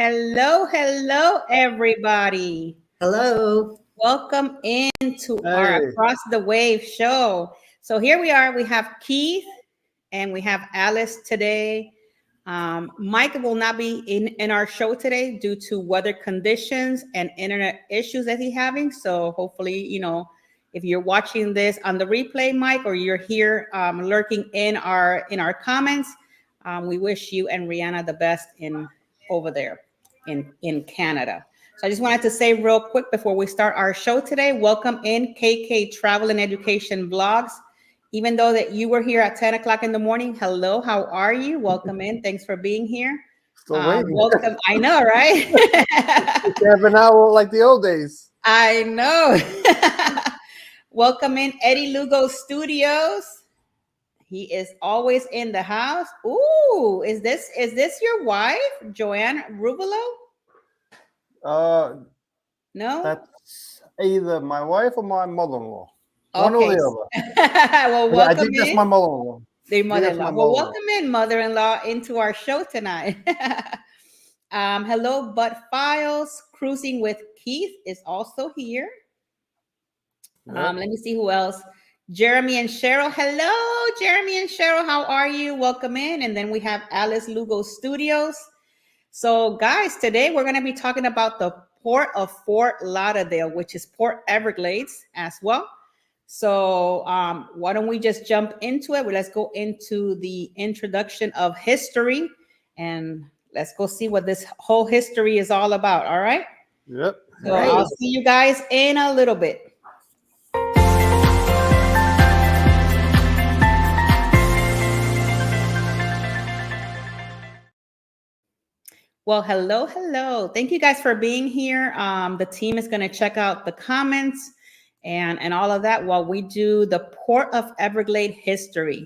Hello, everybody. Hello. Welcome into our Hey, Across the Wave show. So here we are. We have Keith and we have Alice today. Mike will not be in our show today due to weather conditions and internet issues that he's having. So hopefully, if you're watching this on the replay, Mike, or you're here lurking in our comments, we wish you and Rihanna the best in over there in Canada. So I just wanted to say real quick before we start our show today, welcome in KK Travel and Education Vlogs. Even though that you were here at 10 o'clock in the morning, hello, how are you? Welcome in. Thanks for being here. still waiting. Welcome. I know, right? Have an hour like the old days. I know. Welcome in Eddie Lugo Studios. He is always in the house. Ooh, is this your wife, Joanne Rubelo? Uh, No? that's either my wife or my mother-in-law. One or Okay. the other. Well, I welcome think that's in. my mother-in-law. Their I think that's mother-in-law. my Well, mother-in-law. welcome in, mother-in-law, into our show tonight. Hello, Bud Files. Cruising with Keith is also here. Yep. Let me see who else. Jeremy and Cheryl. Hello, Jeremy and Cheryl. How are you? Welcome in. And then we have Alice Lugo Studios. So, guys, today we're going to be talking about the Port of Fort Lauderdale, which is Port Everglades as well. So, why don't we just jump into it? Well, let's go into the introduction of history and let's go see what this whole history is all about. All right. Yep. So, Right. I'll see you guys in a little bit. Well, hello. Thank you guys for being here. The team is going to check out the comments and all of that while we do the Port of Everglades history.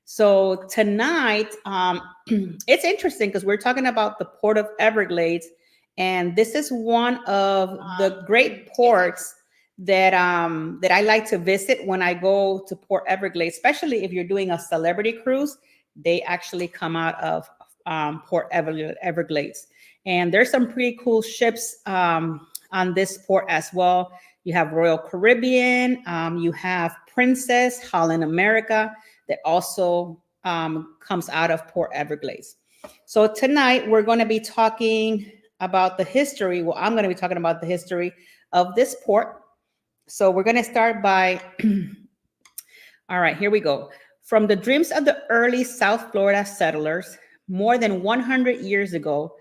So tonight, it's interesting because we're talking about the Port of Everglades, and this is one of the great ports that that I like to visit when I go to Port Everglades, especially if you're doing a celebrity cruise. They actually come out of Port Everglades. And there's some pretty cool ships on this port as well. You have Royal Caribbean, you have Princess, Holland America, that also comes out of Port Everglades. So tonight we're going to be talking about the history. Well, I'm going to be talking about the history of this port. So we're going to start by, all right, here we go. From the dreams of the early South Florida settlers, more than 100 years ago,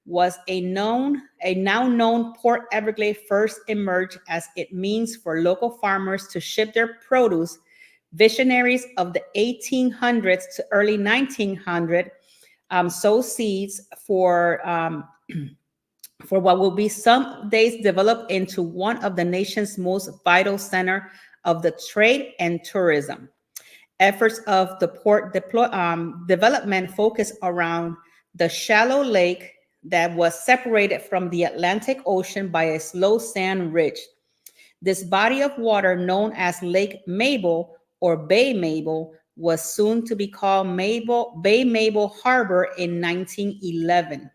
was a now known Port Everglades first emerged as it means for local farmers to ship their produce. Visionaries of the 1800s to early 1900 sow seeds for what will be some days develop into one of the nation's most vital center of the trade and tourism. Efforts of the port development focus around the shallow lake that was separated from the Atlantic Ocean by a slow sand ridge. This body of water, known as Lake Mabel or Bay Mabel, was soon to be called Bay Mabel Harbor in 1911,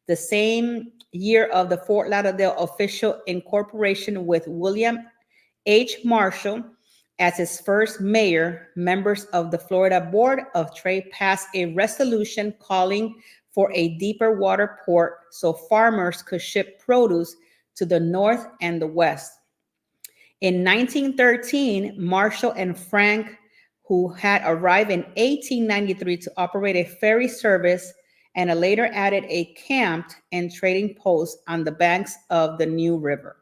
the same year of the Fort Lauderdale official incorporation with William H. Marshall as its first mayor. Members of the Florida Board of Trade passed a resolution calling for a deeper water port so farmers could ship produce to the north and the west. In 1913, Marshall and Frank, who had arrived in 1893 to operate a ferry service and later added a camp and trading post on the banks of the New River.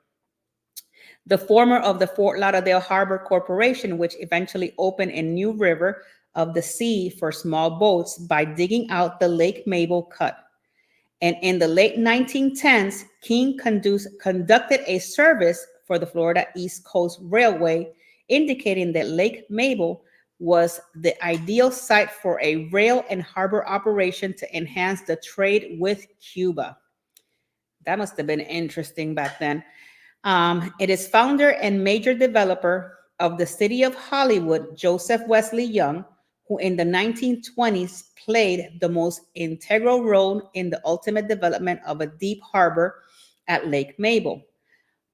The former of the Fort Lauderdale Harbor Corporation, which eventually opened a New River of the sea for small boats by digging out the Lake Mabel cut. And in the late 1910s, King conducted a service for the Florida East Coast Railway, indicating that Lake Mabel was the ideal site for a rail and harbor operation to enhance the trade with Cuba. That must have been interesting back then. It is founder and major developer of the city of Hollywood, Joseph Wesley Young, who in the 1920s played the most integral role in the ultimate development of a deep harbor at Lake Mabel.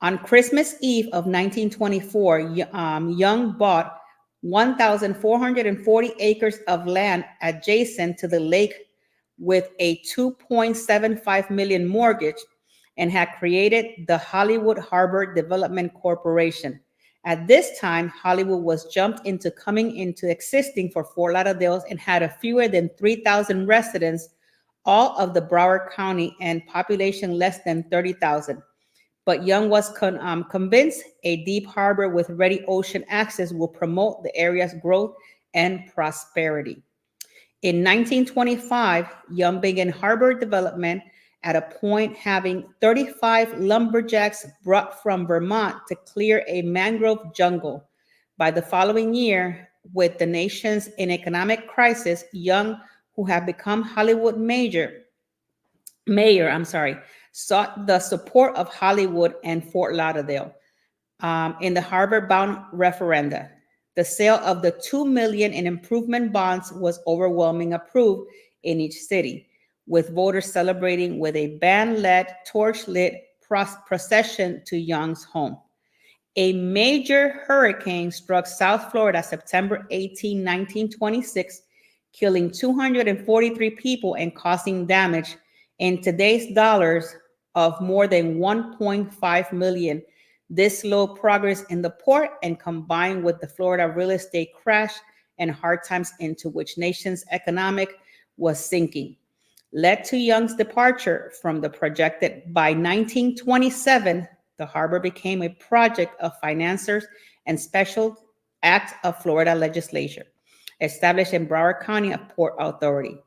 On Christmas Eve of 1924, Young bought 1,440 acres of land adjacent to the lake with a 2.75 million mortgage and had created the Hollywood Harbor Development Corporation. At this time, Hollywood was jumped into coming into existing for Fort Lauderdale and had a fewer than 3,000 residents, all of the Broward County, and population less than 30,000. But Young was convinced a deep harbor with ready ocean access will promote the area's growth and prosperity. In 1925, Young began harbor development at a point having 35 lumberjacks brought from Vermont to clear a mangrove jungle. By the following year, with the nation's in economic crisis, Young, who had become Hollywood mayor, sought the support of Hollywood and Fort Lauderdale in the harbor-bound referenda. The sale of the $2 million in improvement bonds was overwhelmingly approved in each city, with voters celebrating with a band-led, torch-lit procession to Young's home. A major hurricane struck South Florida September 18, 1926, killing 243 people and causing damage in today's dollars of more than 1.5 million. This slowed progress in the port and combined with the Florida real estate crash and hard times into which nation's economic was sinking, led to Young's departure from the projected. By 1927, the harbor became a project of financiers and special act of Florida legislature, established in Broward County a port authority.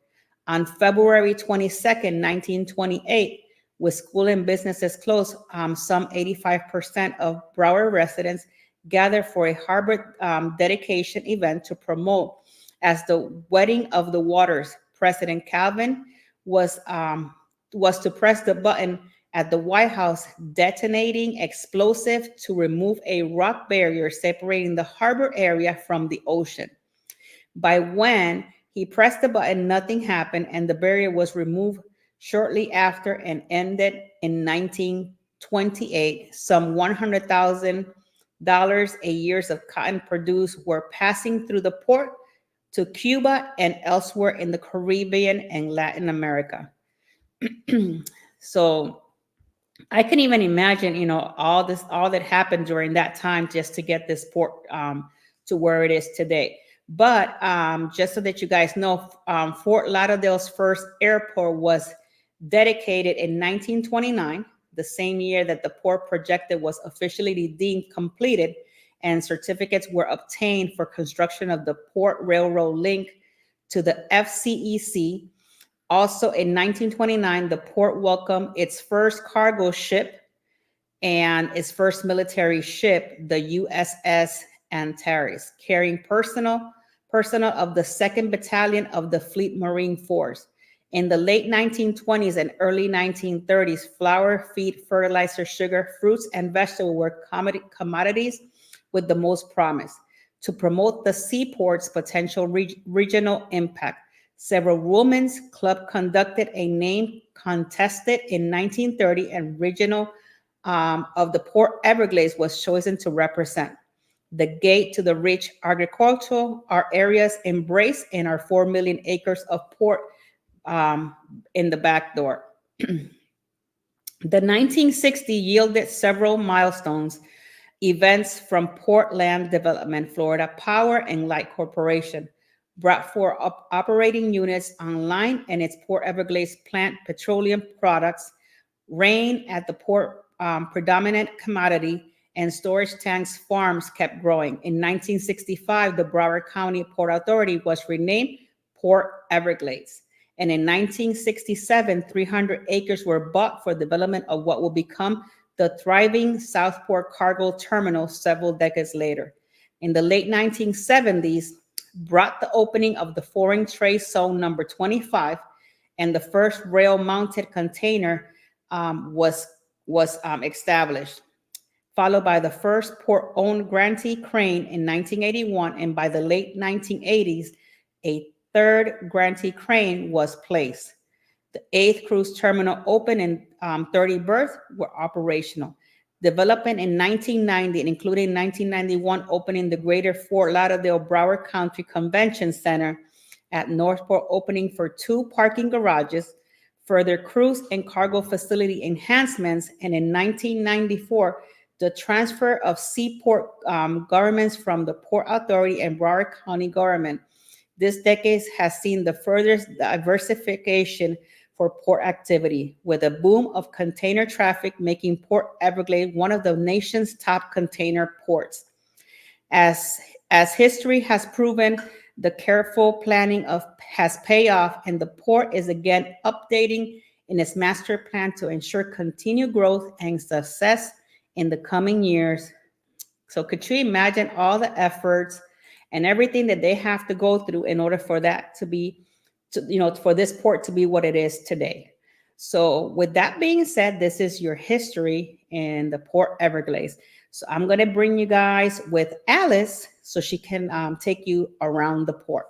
On February 22nd, 1928, with school and businesses closed, some 85% of Broward residents gathered for a harbor dedication event to promote as the wedding of the waters. President Calvin was to press the button at the White House, detonating explosive to remove a rock barrier separating the harbor area from the ocean. By when he pressed the button, nothing happened, and the barrier was removed shortly after and ended in 1928. Some $100,000 a year of cotton produced were passing through the port to Cuba and elsewhere in the Caribbean and Latin America. So I can even imagine, all that happened during that time just to get this port to where it is today. But just so that you guys know, Fort Lauderdale's first airport was dedicated in 1929, the same year that the port project was officially deemed completed, and certificates were obtained for construction of the port railroad link to the FCEC. Also in 1929, the port welcomed its first cargo ship and its first military ship, the USS Antares, carrying personnel of the 2nd Battalion of the Fleet Marine Force. In the late 1920s and early 1930s, flour, feed, fertilizer, sugar, fruits, and vegetables were commodities with the most promise. To promote the seaport's potential regional impact, several women's clubs conducted a name contest in 1930, and regional of the Port Everglades was chosen to represent. The gate to the rich agricultural areas embraced and our 4 million acres of port in the back door. The 1960 yielded several milestones events from Port Land Development, Florida Power and Light Corporation brought 4 operating units online, and its Port Everglades plant petroleum products. Rain at the port, predominant commodity, and storage tanks farms kept growing. In 1965, the Broward County Port Authority was renamed Port Everglades. And in 1967, 300 acres were bought for development of what will become the thriving Southport Cargo Terminal several decades later. In the late 1970s, brought the opening of the Foreign Trade Zone number 25, and the first rail-mounted container was established, followed by the first port-owned grantee crane in 1981, and by the late 1980s, A third Grantee crane was placed. The 8th cruise terminal opened and 30 berths were operational. Development in 1990, including 1991, opening the Greater Fort Lauderdale Broward County Convention Center at Northport, opening for 2 parking garages, further cruise and cargo facility enhancements, and in 1994, the transfer of seaport governments from the Port Authority and Broward County government. This decade has seen the furthest diversification for port activity, with a boom of container traffic making Port Everglades one of the nation's top container ports. As history has proven, the careful planning has paid off, and the port is again updating in its master plan to ensure continued growth and success in the coming years. So could you imagine all the efforts and everything that they have to go through in order for that to be, for this port to be what it is today? So with that being said, this is your history in the Port Everglades. So I'm going to bring you guys with Alice so she can take you around the port.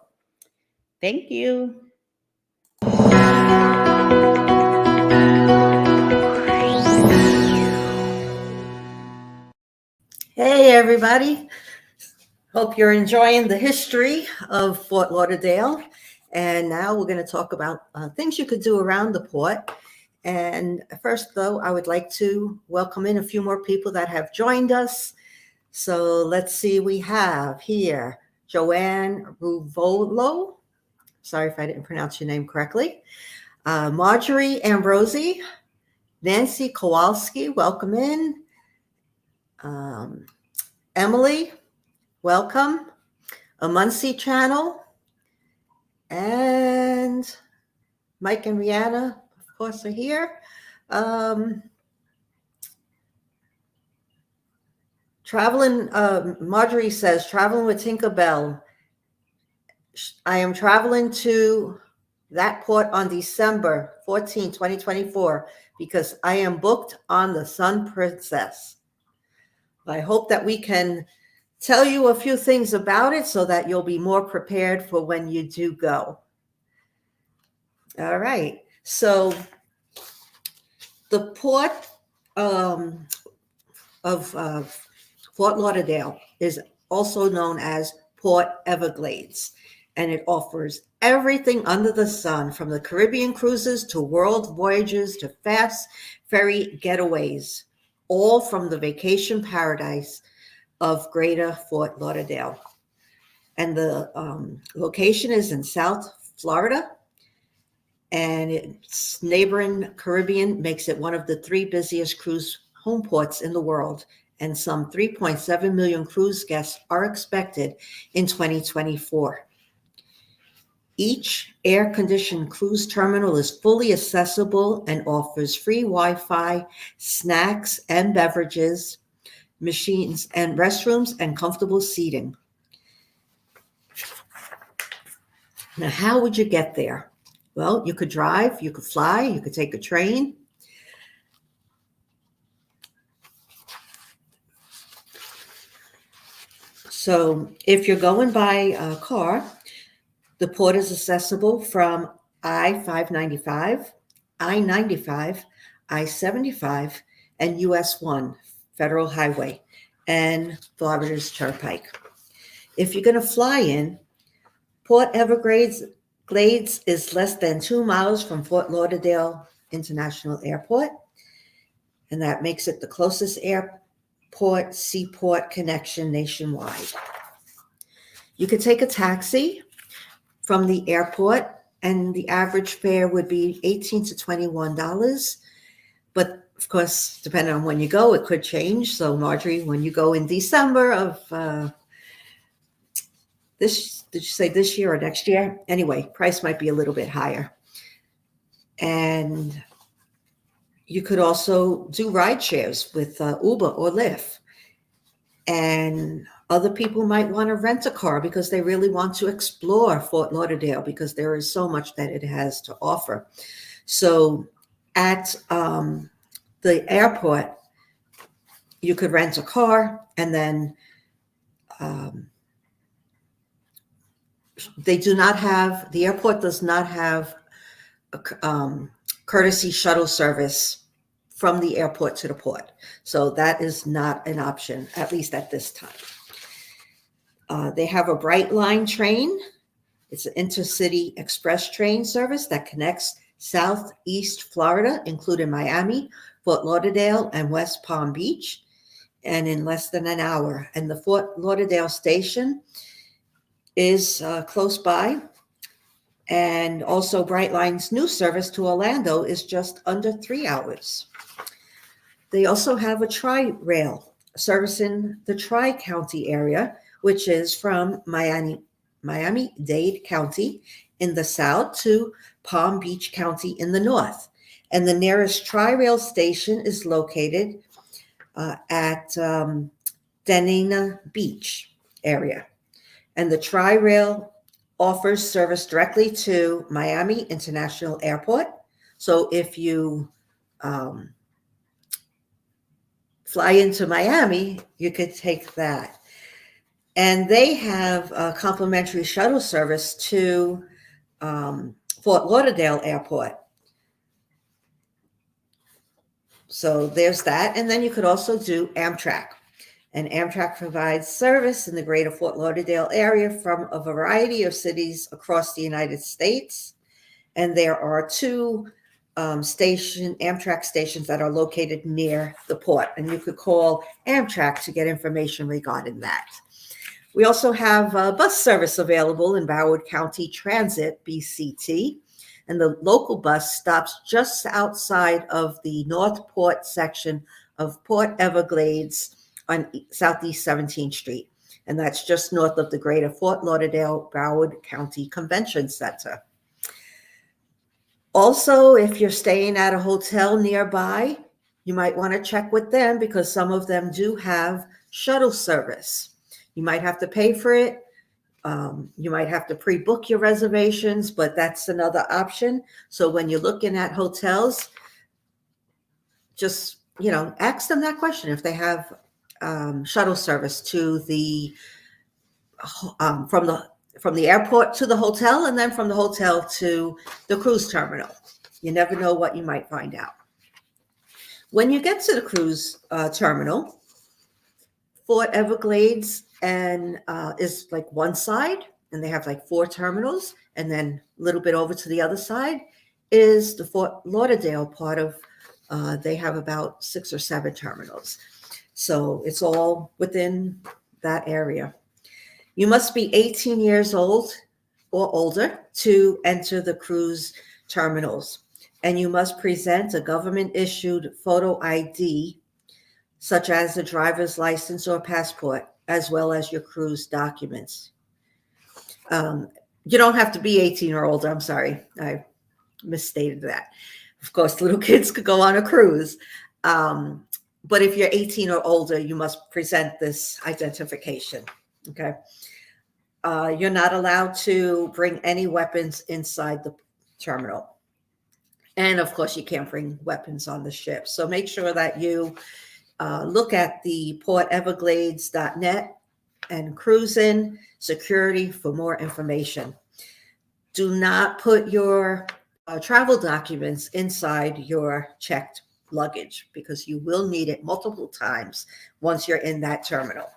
Thank you. Hey, everybody. Hope you're enjoying the history of Fort Lauderdale. And now we're going to talk about things you could do around the port. And first, though, I would like to welcome in a few more people that have joined us. So let's see, we have here Joanne Ruvolo. Sorry if I didn't pronounce your name correctly. Marjorie Ambrosi, Nancy Kowalski, welcome in. Emily, welcome. A Muncie Channel. And Mike and Rihanna, of course, are here. Marjorie says, traveling with Tinkerbell. I am traveling to that port on December 14, 2024, because I am booked on the Sun Princess. I hope that we can tell you a few things about it so that you'll be more prepared for when you do go. All right. So the port of Fort Lauderdale is also known as Port Everglades, and it offers everything under the sun, from the Caribbean cruises to world voyages to fast ferry getaways, all from the vacation paradise of Greater Fort Lauderdale. And the location is in South Florida, and its neighboring Caribbean makes it one of the 3 busiest cruise home ports in the world. And some 3.7 million cruise guests are expected in 2024. Each air-conditioned cruise terminal is fully accessible and offers free Wi-Fi, snacks and beverages, machines and restrooms, and comfortable seating. Now, how would you get there? Well, you could drive, you could fly, you could take a train. So if you're going by car, the port is accessible from I-595, I-95, I-75, and US 1 Federal Highway, and Florida's Turnpike. If you're going to fly in, Port Everglades is less than 2 miles from Fort Lauderdale International Airport, and that makes it the closest airport seaport connection nationwide. You could take a taxi from the airport, and the average fare would be $18 to $21. But of course, depending on when you go, it could change. So Marjorie, when you go in December of did you say this year or next year? Anyway, price might be a little bit higher. And you could also do ride shares with Uber or Lyft. And other people might want to rent a car because they really want to explore Fort Lauderdale, because there is so much that it has to offer. So at the airport, you could rent a car, and then the airport does not have courtesy shuttle service from the airport to the port. So that is not an option, at least at this time. They have a Bright Line train. It's an intercity express train service that connects Southeast Florida, including Miami, Fort Lauderdale, and West Palm Beach, and in less than an hour. And the Fort Lauderdale station is close by. And also Brightline's new service to Orlando is just under 3 hours. They also have a Tri-Rail servicing the Tri-County area, which is from Miami-Dade County in the south to Palm Beach County in the north. And the nearest Tri-Rail station is located at Denina Beach area. And the Tri-Rail offers service directly to Miami International Airport. So if you fly into Miami, you could take that. And they have a complimentary shuttle service to Fort Lauderdale Airport. So there's that. And then you could also do Amtrak. And Amtrak provides service in the greater Fort Lauderdale area from a variety of cities across the United States. And there are 2 Amtrak stations that are located near the port. And you could call Amtrak to get information regarding that. We also have bus service available in Broward County Transit, BCT. And the local bus stops just outside of the North Port section of Port Everglades on Southeast 17th Street. And that's just north of the greater Fort Lauderdale Broward County Convention Center. Also, if you're staying at a hotel nearby, you might want to check with them because some of them do have shuttle service. You might have to pay for it. You might have to pre-book your reservations, but that's another option. So when you're looking at hotels, just, ask them that question if they have shuttle service to the from the airport to the hotel, and then from the hotel to the cruise terminal. You never know what you might find out. When you get to the cruise terminal, Fort Everglades and is like one side, and they have like 4 terminals, and then a little bit over to the other side is the Fort Lauderdale part of. They have about 6 or 7 terminals. So it's all within that area. You must be 18 years old or older to enter the cruise terminals. And you must present a government-issued photo ID, such as a driver's license or passport, as well as your cruise documents. You don't have to be 18 or older. I'm sorry, I misstated that. Of course, little kids could go on a cruise. But if you're 18 or older, you must present this identification, okay? You're not allowed to bring any weapons inside the terminal. And of course, you can't bring weapons on the ship. So make sure that you look at the porteverglades.net and cruising security for more information. Do not put your travel documents inside your checked luggage because you will need it multiple times once you're in that terminal.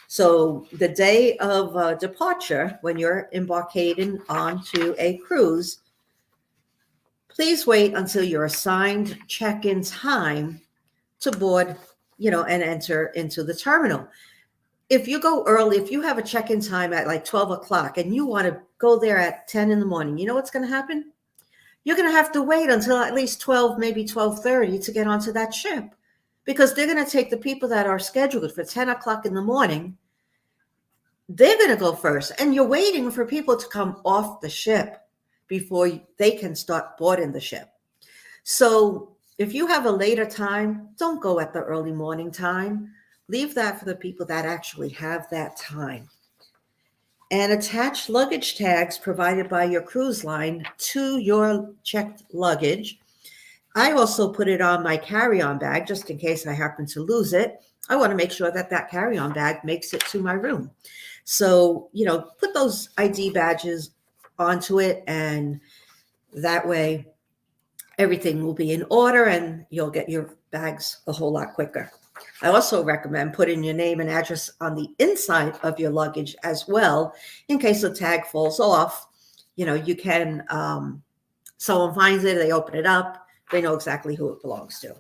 So the day of departure, when you're embarking onto a cruise, please wait until your assigned check-in time to board, and enter into the terminal. If you go early, if you have a check-in time at like 12 o'clock and you want to go there at 10 in the morning, you know what's going to happen? You're going to have to wait until at least 12, maybe 12:30 to get onto that ship because they're going to take the people that are scheduled for 10 o'clock in the morning. They're going to go first. And you're waiting for people to come off the ship before they can start boarding the ship. So if you have a later time, don't go at the early morning time. Leave that for the people that actually have that time. And attach luggage tags provided by your cruise line to your checked luggage. I also put it on my carry-on bag just in case I happen to lose it. I want to make sure that that carry-on bag makes it to my room. So, put those ID badges onto it, and that way everything will be in order and you'll get your bags a whole lot quicker. I also recommend putting your name and address on the inside of your luggage as well, in case the tag falls off. You can, someone finds it, they open it up, they know exactly who it belongs to.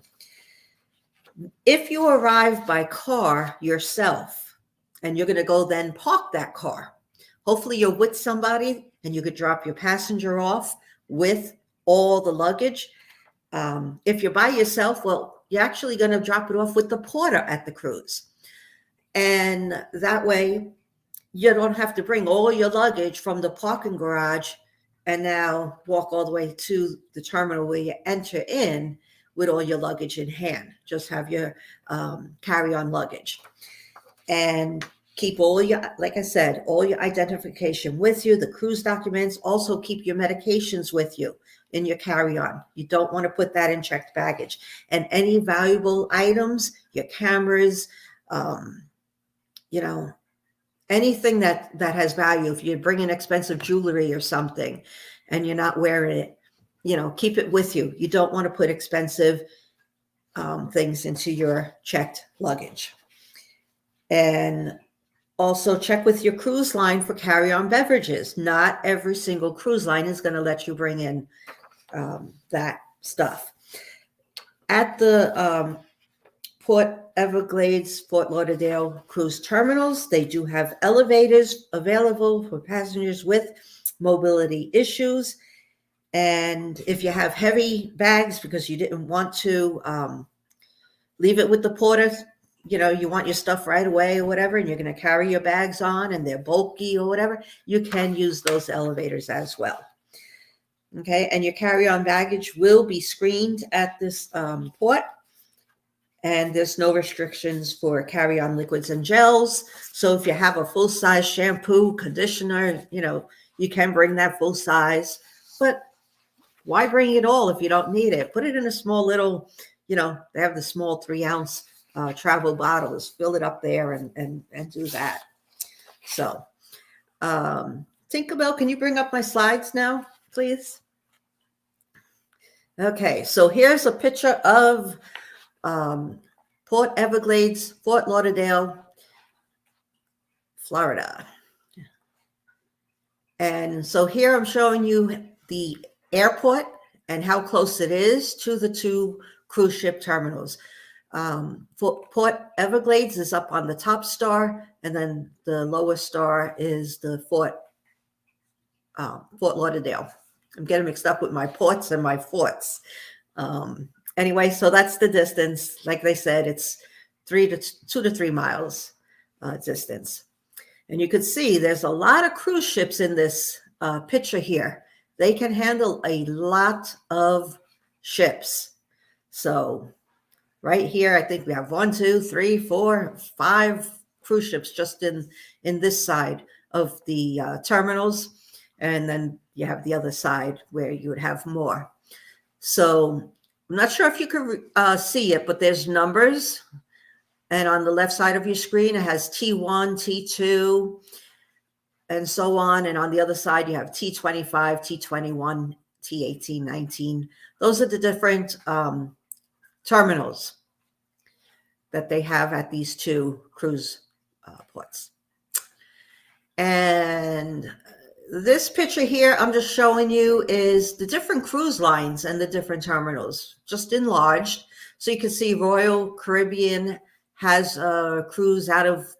If you arrive by car yourself and you're going to go then park that car, hopefully you're with somebody and you could drop your passenger off with all the luggage. If you're by yourself, well, you're actually going to drop it off with the porter at the cruise. And that way you don't have to bring all your luggage from the parking garage and now walk all the way to the terminal where you enter in with all your luggage in hand. Just have your carry-on luggage. And keep like I said, all your identification with you, the cruise documents. Also keep your medications with you in your carry-on. You don't want to put that in checked baggage. And any valuable items, your cameras, anything that has value. If you're bringing expensive jewelry or something and you're not wearing it, keep it with you. You don't want to put expensive things into your checked luggage. And also check with your cruise line for carry-on beverages. Not every single cruise line is going to let you bring in that stuff. At the Port Everglades, Fort Lauderdale cruise terminals, they do have elevators available for passengers with mobility issues. And if you have heavy bags because you didn't want to leave it with the porter, you want your stuff right away or whatever, and you're going to carry your bags on and they're bulky or whatever, you can use those elevators as well. Okay, and your carry-on baggage will be screened at this port. And there's no restrictions for carry-on liquids and gels. So if you have a full-size shampoo, conditioner, you can bring that full size. But why bring it all if you don't need it? Put it in a small little, they have the small 3-ounce travel bottles. Fill it up there and do that. So, Tinkerbell, can you bring up my slides now, please? Okay, so here's a picture of Port Everglades, Fort Lauderdale, Florida. And so here I'm showing you the airport and how close it is to the 2 cruise ship terminals. Port Everglades is up on the top star, and then the lowest star is the Fort Lauderdale. I'm getting mixed up with my ports and my forts. Anyway, so that's the distance. Like they said, it's 2 to 3 miles distance. And you can see there's a lot of cruise ships in this picture here. They can handle a lot of ships. So right here, I think we have 1, 2, 3, 4, 5 cruise ships just in this side of the terminals. And then you have the other side where you would have more. So I'm not sure if you can see it, but there's numbers. And on the left side of your screen, it has T1, T2, and so on. And on the other side, you have T25, T21, T18, 19. Those are the different terminals that they have at these 2 cruise ports. And this picture here I'm just showing you is the different cruise lines and the different terminals, just enlarged. So you can see Royal Caribbean has a cruise out of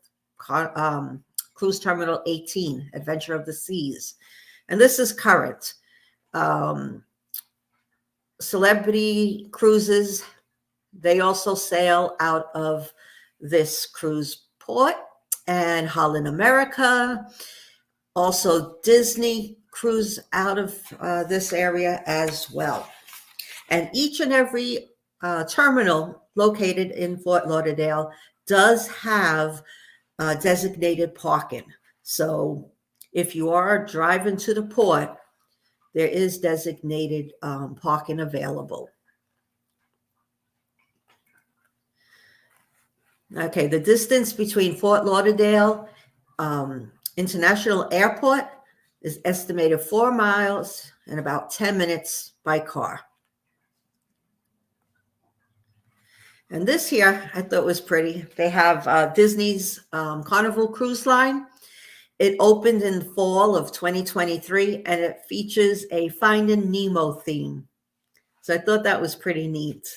Cruise Terminal 18, Adventure of the Seas. And this is current. Celebrity Cruises, they also sail out of this cruise port. And Holland America, also Disney cruise out of this area as well. And each and every terminal located in Fort Lauderdale does have designated parking. So if you are driving to the port, there is designated parking available. Okay, the distance between Fort Lauderdale International Airport is estimated 4 miles and about 10 minutes by car. And this here, I thought was pretty. They have Disney's Carnival Cruise Line. It opened in fall of 2023, and it features a Finding Nemo theme. So I thought that was pretty neat.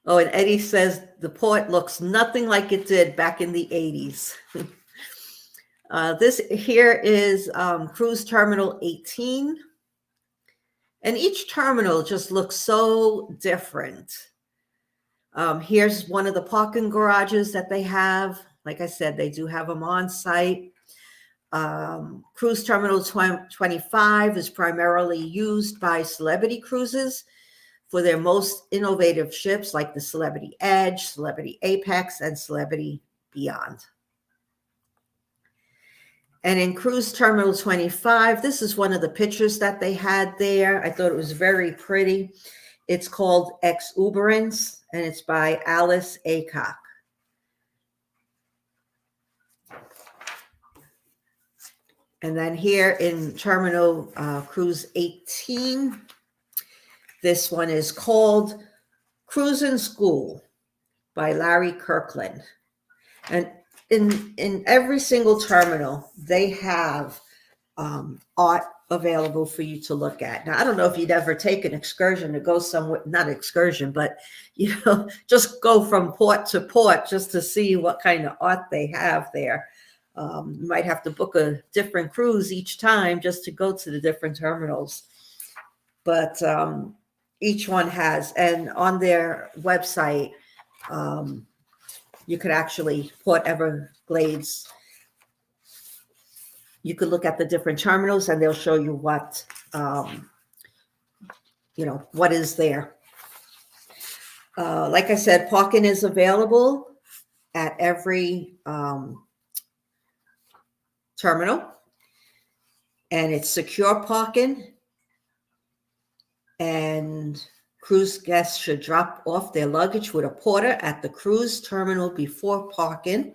Oh, and Eddie says the port looks nothing like it did back in the 80s. This here is Cruise Terminal 18. And each terminal just looks so different. Here's one of the parking garages that they have. Like I said, they do have them on site. Cruise Terminal 25 is primarily used by Celebrity Cruises for their most innovative ships like the Celebrity Edge, Celebrity Apex, and Celebrity Beyond. And in Cruise Terminal 25, this is one of the pictures that they had there. I thought it was very pretty. It's called Exuberance, and it's by Alice Aycock. And then here in Terminal Cruise 18, this one is called Cruisin' School by Larry Kirkland. And in every single terminal, they have art available for you to look at. Now, I don't know if you'd ever take an excursion to go somewhere, not excursion, but, just go from port to port just to see what kind of art they have there. You might have to book a different cruise each time just to go to the different terminals. But each one has, and on their website, you could actually, Port Everglades, you could look at the different terminals and they'll show you what, what is there. Like I said, parking is available at every terminal, and it's secure parking, and cruise guests should drop off their luggage with a porter at the cruise terminal before parking.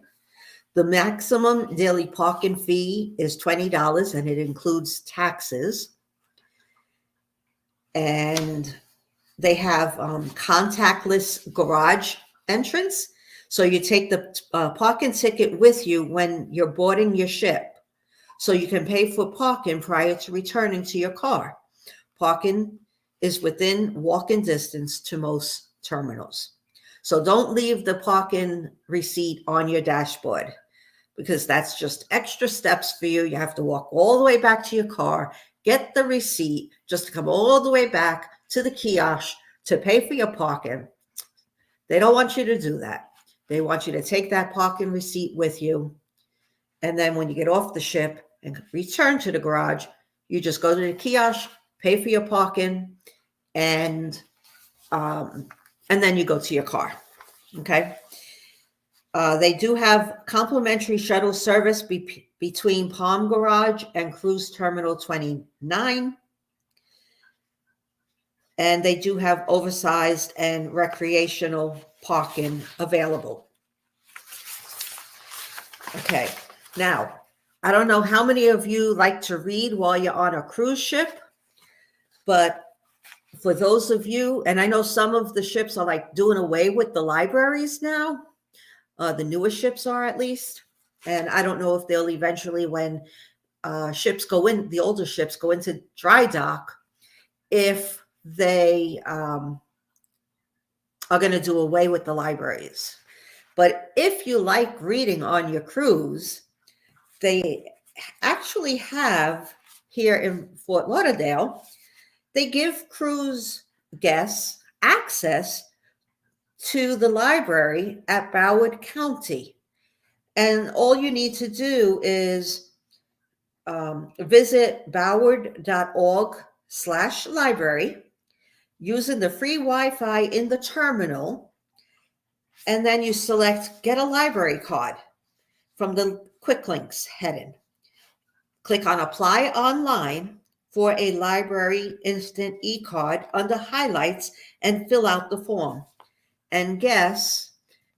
The maximum daily parking fee is $20, and it includes taxes. And they have contactless garage entrance. So you take the parking ticket with you when you're boarding your ship, so you can pay for parking prior to returning to your car. Parking is within walking distance to most terminals. So don't leave the parking receipt on your dashboard, because that's just extra steps for you. You have to walk all the way back to your car, get the receipt, just to come all the way back to the kiosk to pay for your parking. They don't want you to do that. They want you to take that parking receipt with you. And then when you get off the ship and return to the garage, you just go to the kiosk, pay for your parking, and then you go to your car. Okay. They do have complimentary shuttle service between Palm Garage and Cruise Terminal 29. And they do have oversized and recreational parking available. Okay. Now, I don't know how many of you like to read while you're on a cruise ship, but for those of you, and I know some of the ships are like doing away with the libraries now. The newer ships are, at least. And I don't know if they'll eventually, when ships go in, the older ships go into dry dock, if they are going to do away with the libraries. But if you like reading on your cruise, they actually have here in Fort Lauderdale, they give cruise guests access to the library at Broward County. And all you need to do is visit broward.org/library using the free Wi-Fi in the terminal. And then you select Get a Library Card from the quick links heading. Click on Apply Online, for a library instant e-card under highlights and fill out the form. And guests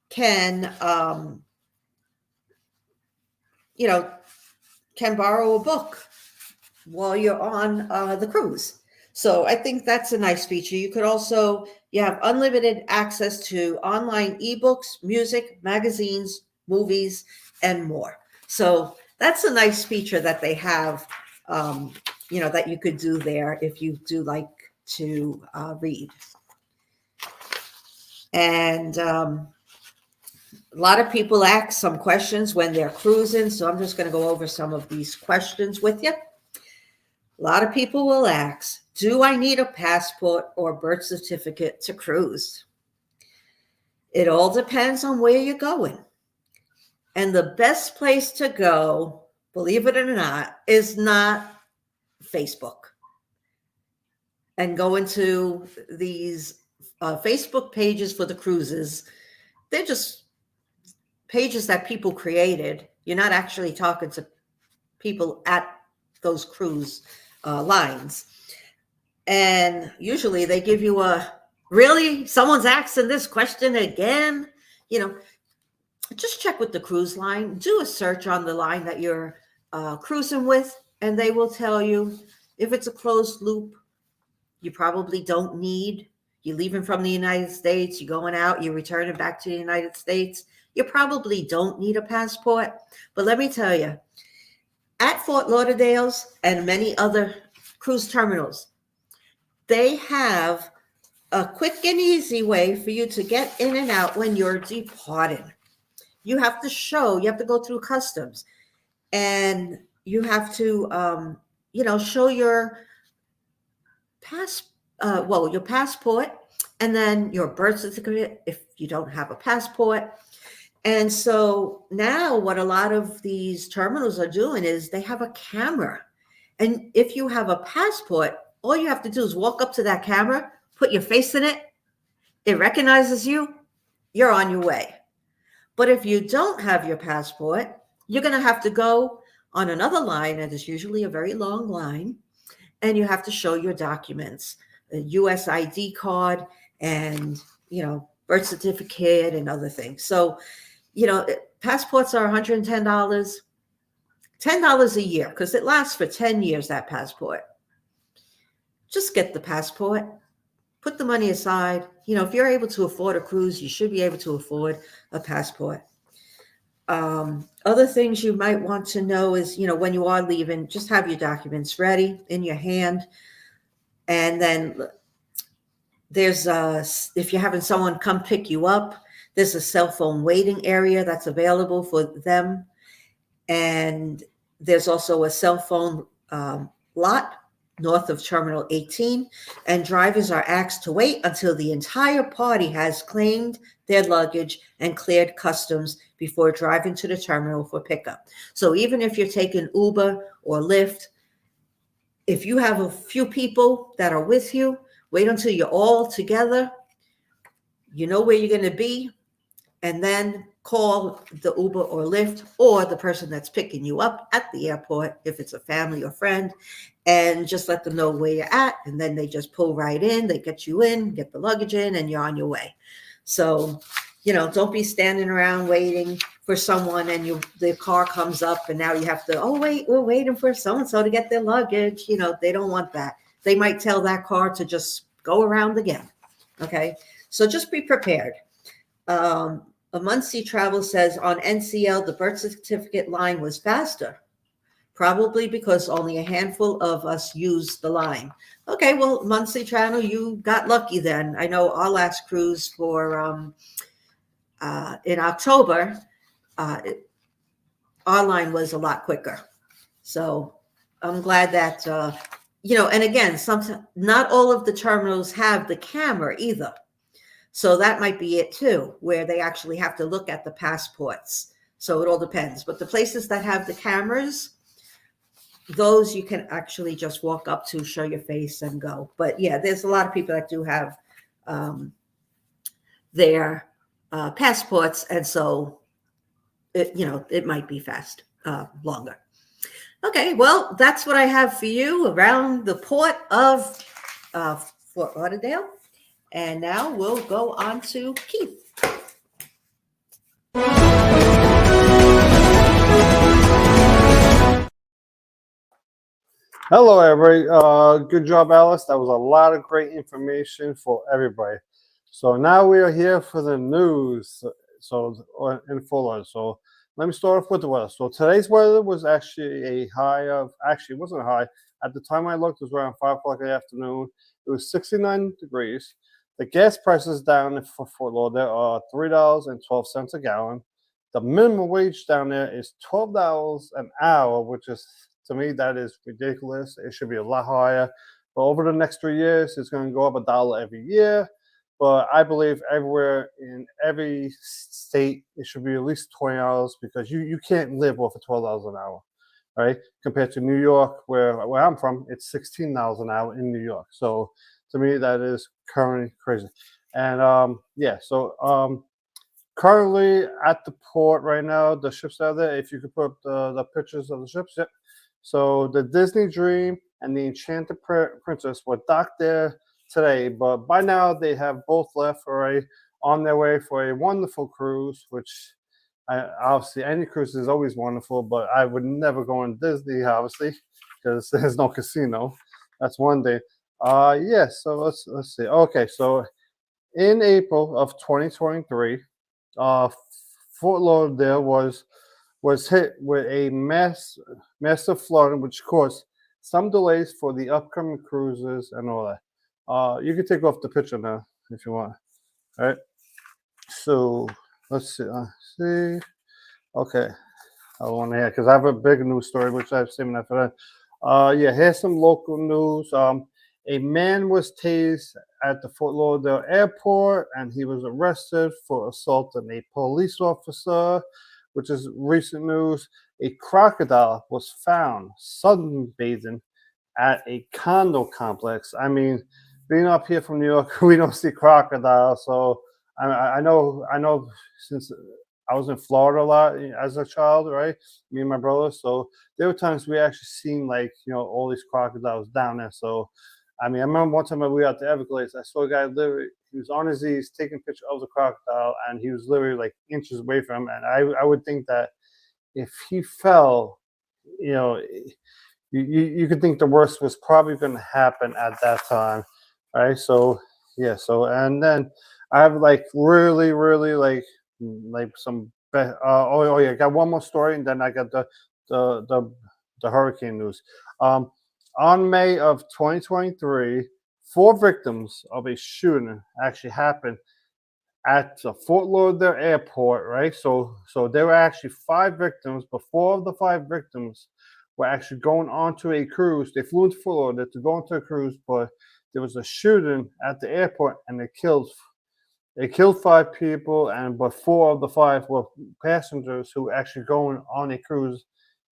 can, can borrow a book while you're on the cruise. So I think that's a nice feature. You could also, you have unlimited access to online ebooks, music, magazines, movies, and more. So that's a nice feature that they have, that you could do there if you do like to read. And a lot of people ask some questions when they're cruising. So I'm just going to go over some of these questions with you. A lot of people will ask, do I need a passport or birth certificate to cruise? It all depends on where you're going. And the best place to go, believe it or not, is not Facebook. And go into these Facebook pages for the cruises. They're just pages that people created. You're not actually talking to people at those cruise lines. And usually they give you really, someone's asking this question again. Just check with the cruise line. Do a search on the line that you're cruising with, and they will tell you if it's a closed loop, you probably don't need. You're leaving from the United States, you're going out, you're returning back to the United States. You probably don't need a passport. But let me tell you, at Fort Lauderdale's and many other cruise terminals, they have a quick and easy way for you to get in and out when you're departing. You have to go through customs, and you have to, show your your passport, and then your birth certificate if you don't have a passport. And so now what a lot of these terminals are doing is they have a camera. And if you have a passport, all you have to do is walk up to that camera, put your face in it. It recognizes you. You're on your way. But if you don't have your passport, you're going to have to go on another line, and it's usually a very long line, and you have to show your documents, a US ID card and, birth certificate and other things. So, passports are $110, $10 a year, because it lasts for 10 years, that passport. Just get the passport, put the money aside. If you're able to afford a cruise, you should be able to afford a passport. Other things you might want to know is, when you are leaving, just have your documents ready in your hand. And then there's if you're having someone come pick you up, there's a cell phone waiting area that's available for them. And there's also a cell phone lot north of Terminal 18, and drivers are asked to wait until the entire party has claimed their luggage and cleared customs before driving to the terminal for pickup. So even if you're taking Uber or Lyft, if you have a few people that are with you, wait until you're all together, you know where you're going to be, and then call the Uber or Lyft or the person that's picking you up at the airport, if it's a family or friend, and just let them know where you're at. And then they just pull right in, they get you in, get the luggage in, and you're on your way. So, don't be standing around waiting for someone and the car comes up and now you have to, wait, we're waiting for so-and-so to get their luggage. They don't want that. They might tell that car to just go around again. Okay. So just be prepared. A Muncie Travel says on NCL, the birth certificate line was faster, probably because only a handful of us used the line. Okay, well, Muncie Travel, you got lucky then. I know our last cruise for in October, our line was a lot quicker. So I'm glad that, and again, sometimes not all of the terminals have the camera either. So that might be it too, where they actually have to look at the passports. So it all depends. But the places that have the cameras, those you can actually just walk up to, show your face and go. But yeah, there's a lot of people that do have their passports. And so, it might be longer. Okay, well, that's what I have for you around the port of Fort Lauderdale. And now we'll go on to Keith. Hello, everybody. Good job, Alice. That was a lot of great information for everybody. So now we are here for the news. In Florida. So let me start off with the weather. So today's weather was actually a high of, actually, it wasn't a high. At the time I looked, it was around 5 o'clock in the afternoon. It was 69 degrees. The gas prices down for Fort Lauderdale are $3.12 a gallon. The minimum wage down there is $12 an hour, which is, to me, that is ridiculous. It should be a lot higher. But over the next 3 years, it's going to go up $1 every year. But I believe everywhere in every state, it should be at least $20 because you can't live off of $12 an hour, right? Compared to New York, where I'm from, it's $16 an hour in New York. So to me, that is currently crazy. And yeah, so currently at the port right now, the ships out there. If you could put up the pictures of the ships, yep. So the Disney Dream and the Enchanted Princess were docked there today, but by now they have both left already on their way for a wonderful cruise, which obviously any cruise is always wonderful, but I would never go on Disney, obviously, because there's no casino. That's one day. Yeah, so let's see. Okay, so in April of 2023, Fort Lauderdale was hit with a massive flooding, which caused some delays for the upcoming cruises and all that. You can take off the picture now if you want. All right. So let's see. See. Okay. I want to hear because I have a big news story which I've seen after that. Yeah. Here's some local news. A man was tased at the Fort Lauderdale airport, and he was arrested for assaulting a police officer, which is recent news. A crocodile was found sunbathing at a condo complex. I mean, being up here from New York, we don't see crocodiles. So I know since I was in Florida a lot as a child, right? Me and my brother. So there were times we actually seen like, all these crocodiles down there. So, I mean, I remember one time we were at the Everglades, I saw a guy literally, he was on his knees taking a picture of the crocodile and he was literally like inches away from him. And I would think that if he fell, you know, you could think the worst was probably going to happen at that time, right? So yeah, so and then I have like really like some oh yeah, I got one more story and then I got the the, the hurricane news. On May of 2023, 4 victims of a shooting actually happened at the Fort Lauderdale airport, right? So there were actually 5 victims, but 4 of the 5 victims were actually going onto a cruise. They flew into Fort Lauderdale to go into a cruise, but there was a shooting at the airport and they killed 5 people, and but 4 of the 5 were passengers who were actually going on a cruise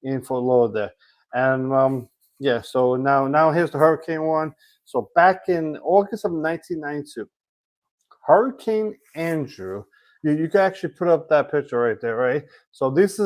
in Fort Lauderdale. And yeah, so now here's the hurricane one. So back in August of 1992. Hurricane Andrew. You can actually put up that picture right there, right? So this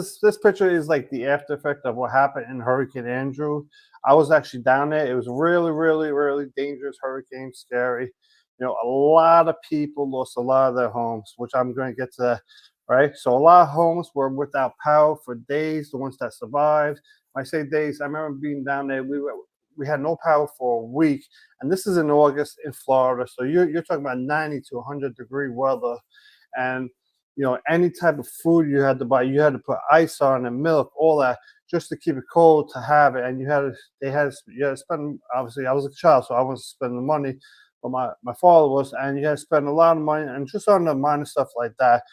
picture is like the after effect of what happened in Hurricane Andrew. I was actually down there. It was really dangerous hurricane, scary. A lot of people lost a lot of their homes, which I'm going to get to that, right? So a lot of homes were without power for days. The ones that survived. When I say days, I remember being down there. We had no power for a week, and this is in August in Florida. So you're talking about 90 to 100-degree weather, and any type of food you had to buy, you had to put ice on and milk, all that, just to keep it cold to have it. And you had to spend. Obviously, I was a child, so I wasn't spending the money, but my father was, and you had to spend a lot of money and just on the minor stuff like that.